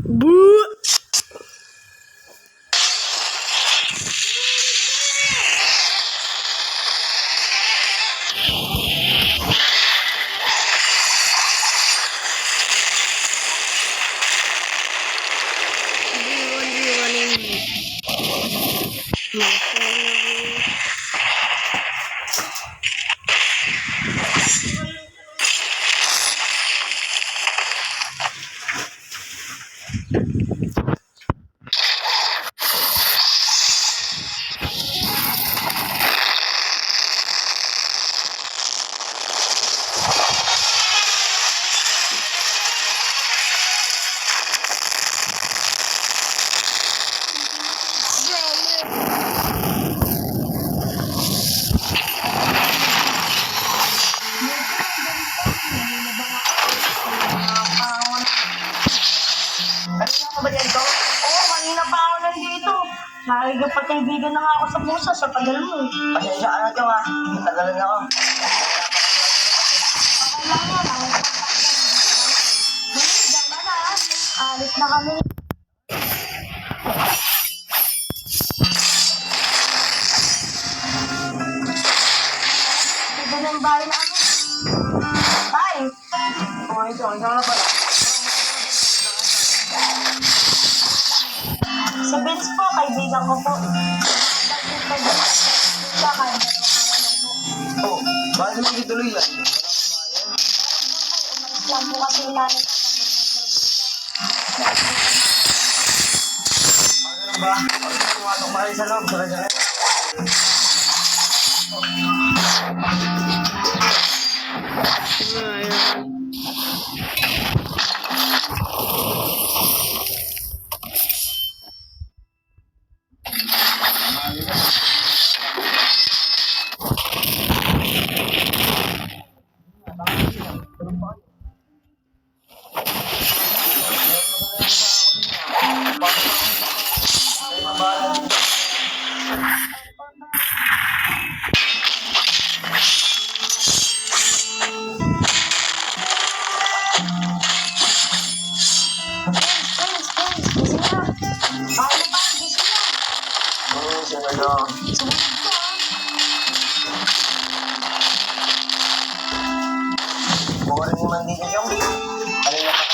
Boo! Kanina mo ba dito? Oo, kanina pa ako nandito. Nakikipagkaibigan na nga ako sa pusa sa tagal mo. Pasensya ka na ito ha. Tagalan ako. Okay lang yan. Diyan ka na ha. Alis na kami. Ito na yung bahay namin. Tay! Ito na pala. Si Vince po, kaibigan ko po. Oh, bakit hindi tuloy yan? Umalis lang po kasi ilalim. Ano ba? Pag tumatok pa kayo sa loob, sara-sara. Boring naman dito yung kanina pa.